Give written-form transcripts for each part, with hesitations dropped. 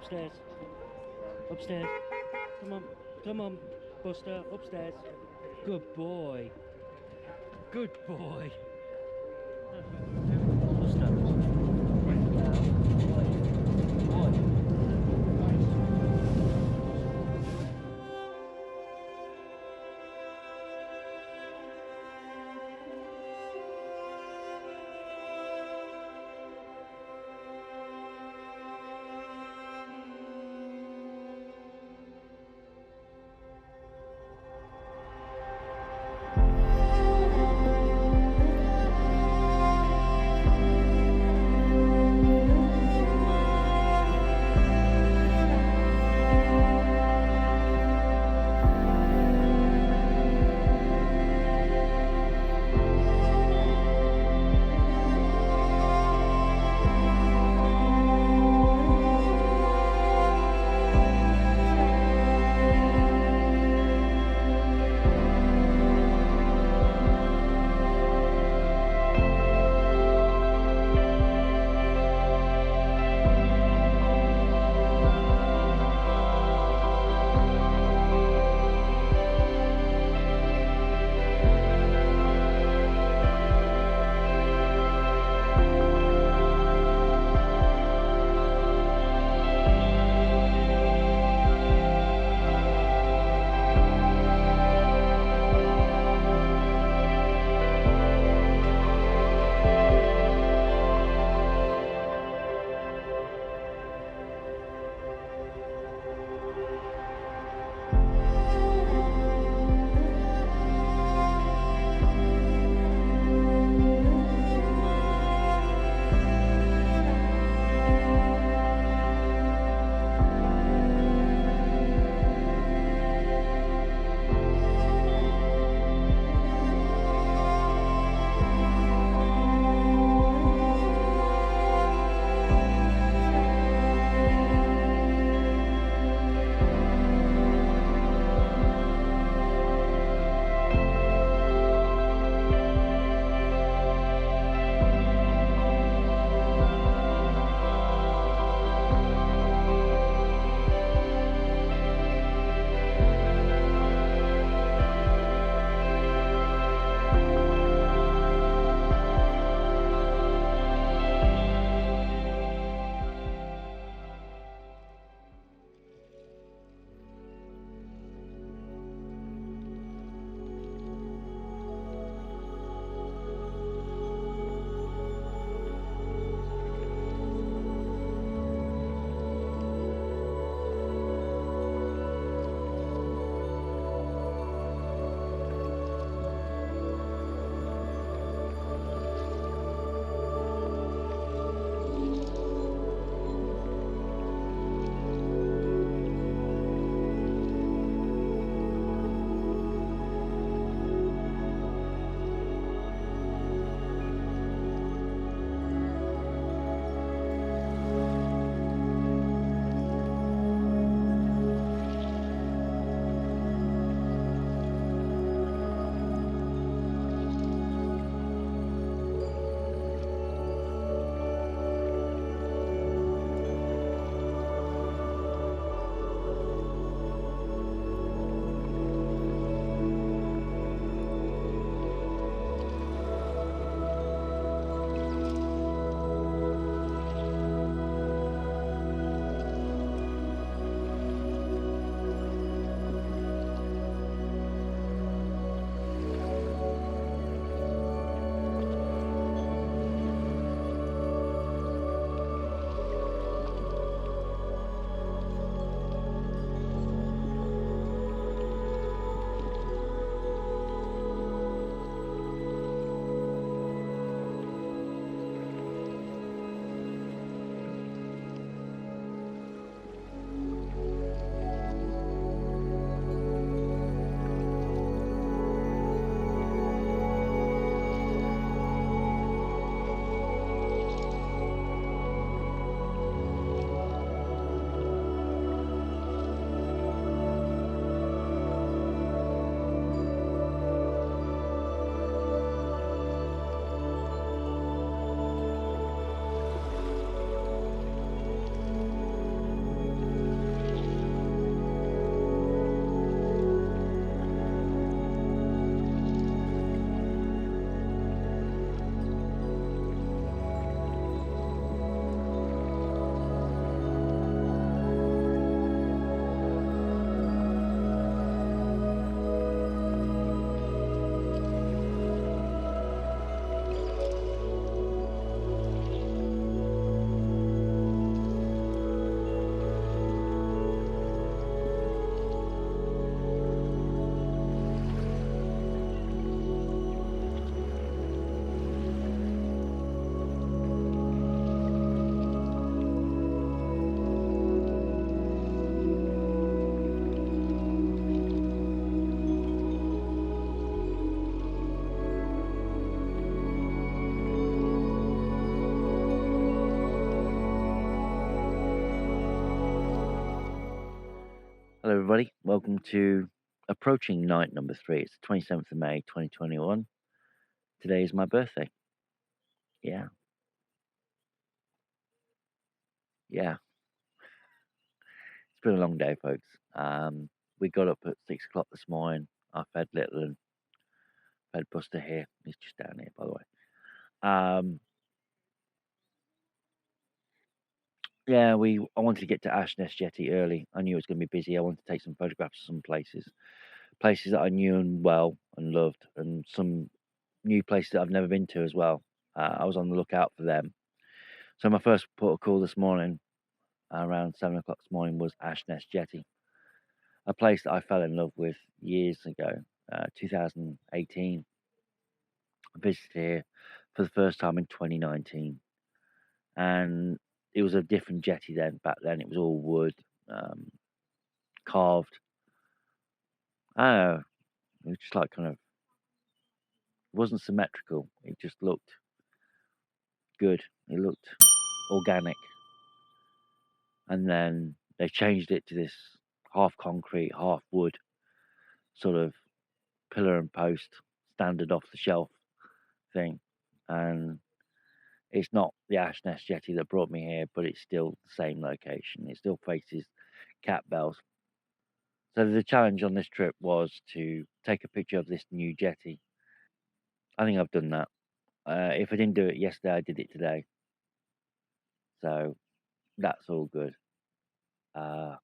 Upstairs. Upstairs. Come on. Come on, Buster. Upstairs. Good boy. Good boy. Buster. Boy. Hello, everybody. Welcome to approaching night number 3. It's the 27th of May, 2021. Today is my birthday. Yeah, yeah. It's been a long day, folks. We got up at 6 o'clock this morning. I fed Little and fed Buster here. He's just down here, by the way. Yeah, I wanted to get to Ashness Jetty early. I knew it was going to be busy. I wanted to take some photographs of some places that I knew and well and loved, and some new places that I've never been to as well. I was on the lookout for them. So my first port of call this morning, around 7 o'clock this morning, was Ashness Jetty, a place that I fell in love with years ago, 2018. I visited here for the first time in 2019, and it was a different jetty then. Back then, it was all wood, um, carved. I don't know, it was just like kind of, it wasn't symmetrical. It just looked good. It looked organic. And then they changed it to this half concrete, half wood sort of pillar and post, standard off the shelf thing. And it's not the Ashness Jetty that brought me here, but it's still the same location. It still faces Cat Bells. So the challenge on this trip was to take a picture of this new jetty. I think I've done that. If I didn't do it yesterday, I did it today. So that's all good. Uh,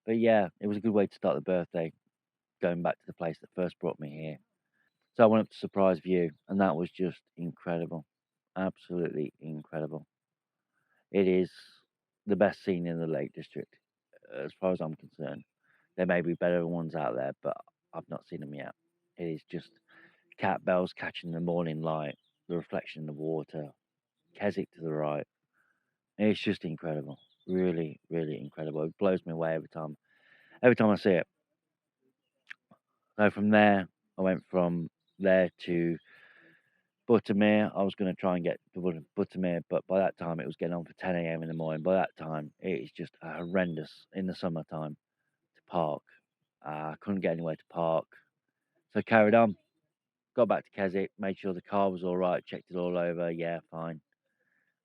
but yeah, it was a good way to start the birthday, going back to the place that first brought me here. So I went up to Surprise View, and that was just incredible. Absolutely incredible. It is the best scene in the Lake District, as far as I'm concerned. There may be better ones out there, but I've not seen them yet. It is just cat bells catching the morning light, the reflection in the water, Keswick to the right. It's just incredible. Really, really incredible. It blows me away every time. Every time I see it. So from there, I went from there to Buttermere. I was going to try and get to Buttermere, but by that time it was getting on for 10 a.m. in the morning. By that time, it is just horrendous in the summertime to park. I couldn't get anywhere to park. So carried on. Got back to Keswick, made sure the car was all right, checked it all over. Yeah, fine.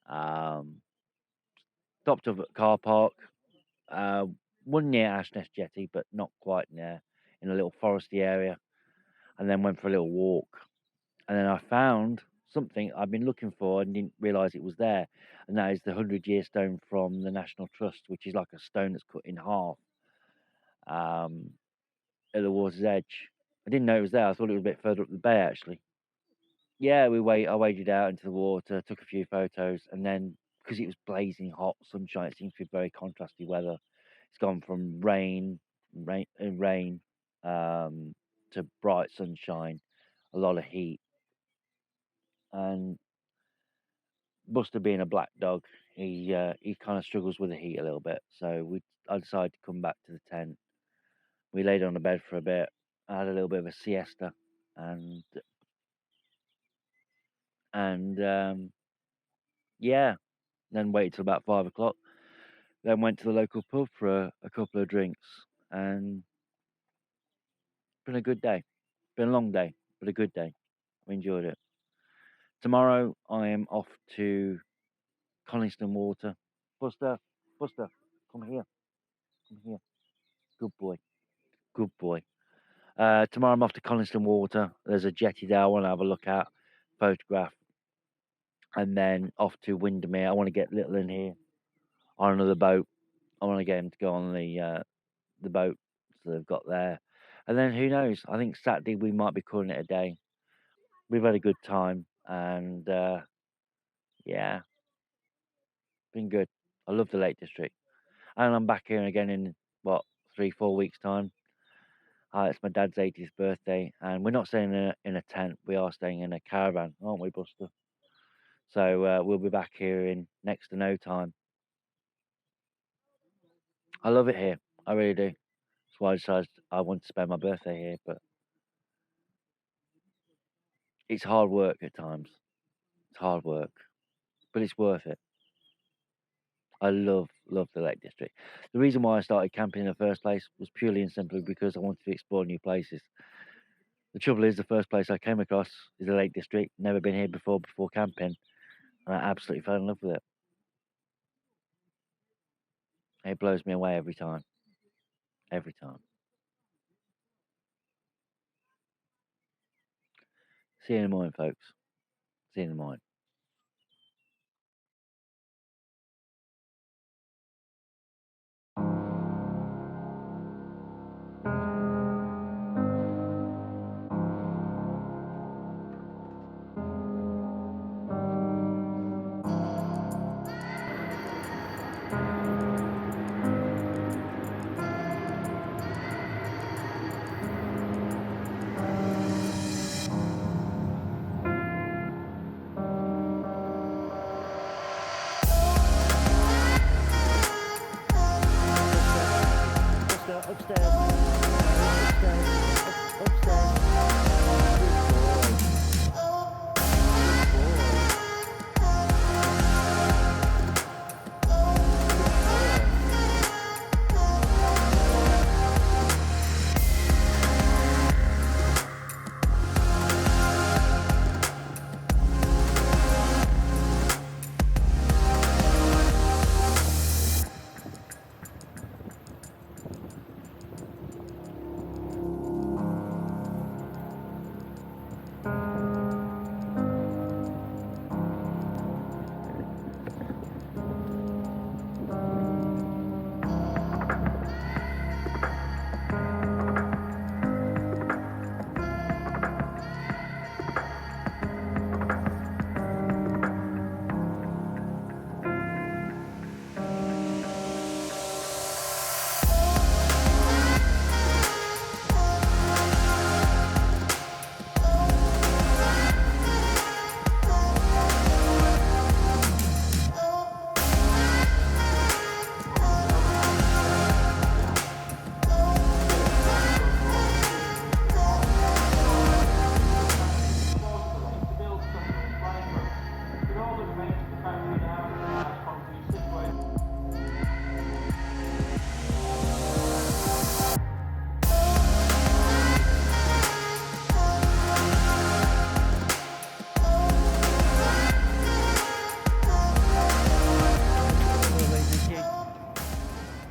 Um, Stopped up at car park. Uh, One near Ashness Jetty, but not quite near, in a little foresty area. And then went for a little walk. And then I found something I've been looking for and didn't realise it was there. And that is the 100-year stone from the National Trust, which is like a stone that's cut in half um, at the water's edge. I didn't know it was there. I thought it was a bit further up the bay, actually. Yeah, I waded out into the water, took a few photos, and then because it was blazing hot sunshine, it seems to be very contrasty weather. It's gone from rain, to bright sunshine, a lot of heat, and Buster being a black dog, he kind of struggles with the heat a little bit. So I decided to come back to the tent. We laid on the bed for a bit. I had a little bit of a siesta, and and yeah, then waited till about 5 o'clock. Then went to the local pub for a couple of drinks, and it's been a good day. Been a long day, but a good day. We enjoyed it. Tomorrow I am off to Coniston Water. Buster, Buster, come here, come here. Good boy, good boy. Tomorrow I'm off to Coniston Water. There's a jetty there I want to have a look at, photograph, and then off to Windermere. I want to get Little in here on another boat. I want to get him to go on the boat so they've got there. And then who knows? I think Saturday we might be calling it a day. We've had a good time, and yeah, been good. I love the Lake District, and I'm back here again in what 3-4 weeks time. It's my dad's 80th birthday, and we're not staying in a tent. We are staying in a caravan, aren't we, Buster? So we'll be back here in next to no time. I love it here. I really do. That's why I decided I want to spend my birthday here. But it's hard work at times. It's hard work, but it's worth it. I love the Lake District. The reason why I started camping in the first place was purely and simply because I wanted to explore new places. The trouble is, the first place I came across is the Lake District. Never been here before camping, and I absolutely fell in love with it. It blows me away every time. Every time. See you in the morning, folks. See you in the morning.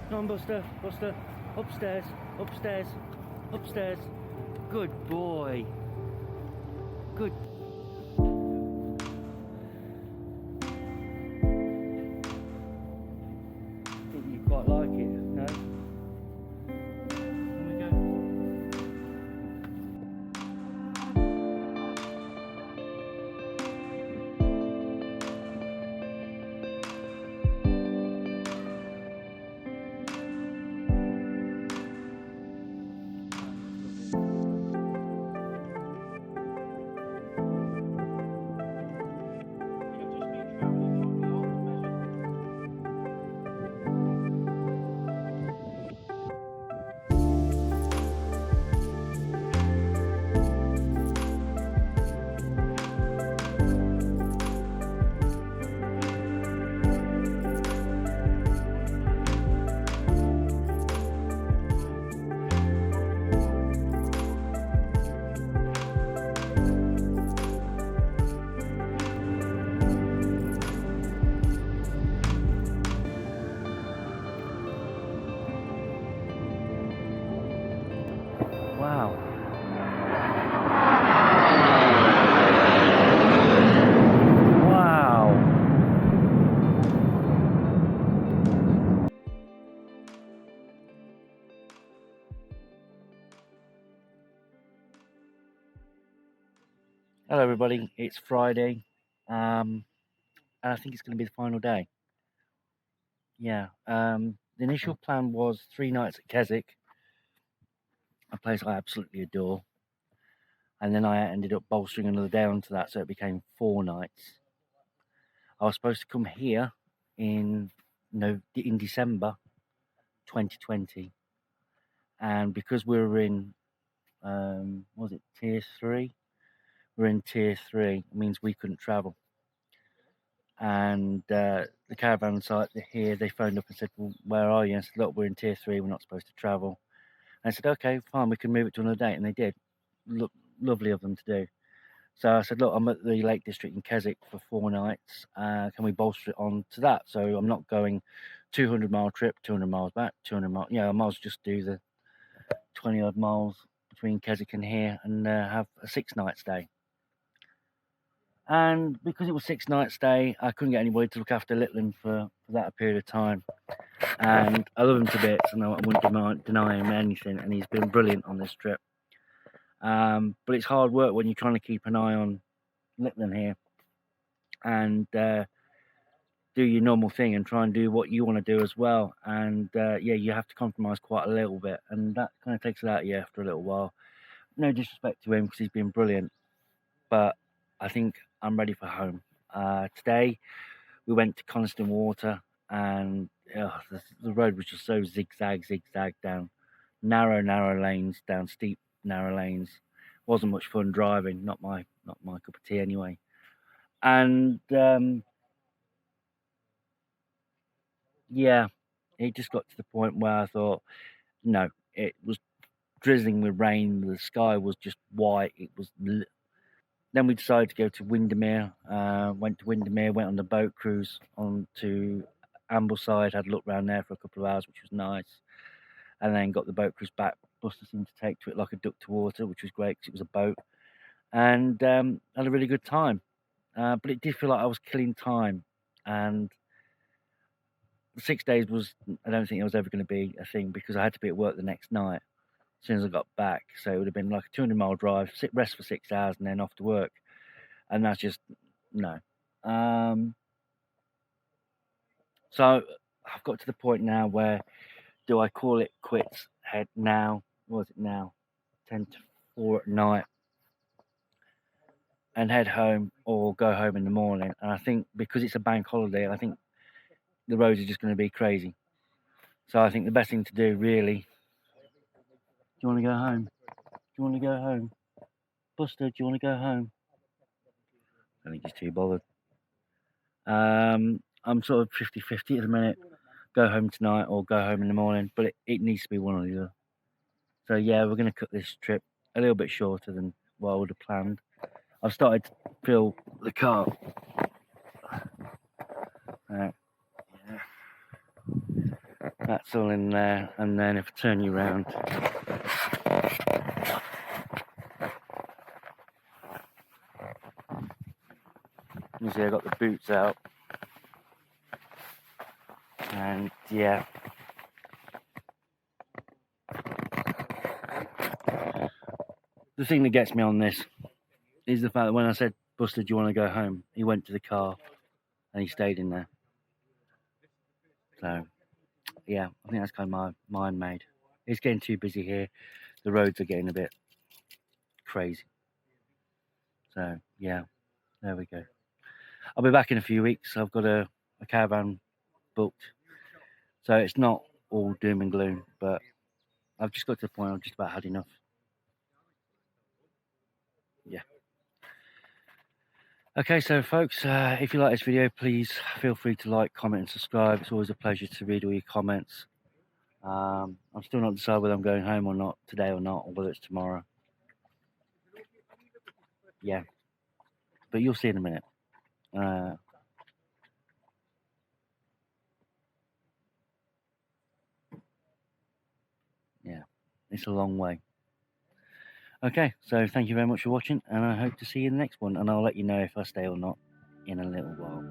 Come on, Buster, Buster. Upstairs, upstairs, upstairs. Good boy. Good. I think you quite like it, no? Here we go. Wow. Wow. Hello everybody, it's Friday, and I think it's going to be the final day. Yeah, the initial plan was 3 nights at Keswick, a place I absolutely adore, and then I ended up bolstering another day onto that, so it became 4 nights. I was supposed to come here in December 2020, and because we were in was it tier 3? We're in tier 3, it means we couldn't travel. and the caravan site here, they phoned up and said, well, where are you? And I said, look, we're in tier 3, we're not supposed to travel. And I said, okay, fine, we can move it to another date, and they did. Look, lovely of them to do. So I said, look, I'm at the Lake District in Keswick for 4 nights. Can we bolster it on to that? So I'm not going 200-mile trip, 200 miles back, 200 miles. Yeah, I might as well just do the 20-odd miles between Keswick and here and have a 6-night stay. And because it was 6-night stay, I couldn't get anybody to look after Litland for that period of time. And I love him to bits, and I wouldn't deny him anything, and he's been brilliant on this trip. But it's hard work when you're trying to keep an eye on Litland here and do your normal thing and try and do what you want to do as well. And yeah, you have to compromise quite a little bit, and that kind of takes it out of you after a little while. No disrespect to him, because he's been brilliant, but I think I'm ready for home. Today we went to Coniston Water, and the road was just so zigzag down narrow lanes, down steep narrow lanes. Wasn't much fun driving, not my cup of tea anyway. And yeah, it just got to the point where I thought, no, it was drizzling with rain, the sky was just white, it was then we decided to go to Windermere. Went to Windermere, went on the boat cruise on to Ambleside, had a look around there for a couple of hours, which was nice, and then got the boat cruise back. Buster seemed to take to it like a duck to water, which was great because it was a boat, and had a really good time. But it did feel like I was killing time, and the 6 days was, I don't think it was ever going to be a thing, because I had to be at work the next night as soon as I got back. So it would have been like a 200-mile drive, rest for 6 hours, and then off to work. And that's just, no. So I've got to the point now where, do I call it quits, head now? What is it now? 10 to 4 at night, and head home, or go home in the morning? And I think because it's a bank holiday, I think the roads are just going to be crazy. So I think the best thing to do, really. Do you want to go home? Do you want to go home? Buster, do you want to go home? I think he's too bothered. I'm sort of 50-50 at the minute. Go home tonight or go home in the morning, but it needs to be one or the other. So yeah, we're going to cut this trip a little bit shorter than what I would have planned. I've started to fill the car. Yeah. That's all in there, and then if I turn you around, you see I got the boots out, and yeah, the thing that gets me on this is the fact that when I said, Buster, do you want to go home? He went to the car and he stayed in there. So yeah, I think that's kind of my mind made. It's getting too busy here. The roads are getting a bit crazy. So yeah, there we go. I'll be back in a few weeks. I've got a caravan booked. So it's not all doom and gloom, but I've just got to the point I've just about had enough. Yeah. Okay, so folks, if you like this video, please feel free to like, comment and subscribe. It's always a pleasure to read all your comments. I'm still not decided whether I'm going home or not today or not, or whether it's tomorrow. Yeah, but you'll see in a minute. Yeah, it's a long way. Okay, so thank you very much for watching, and I hope to see you in the next one, and I'll let you know if I stay or not in a little while.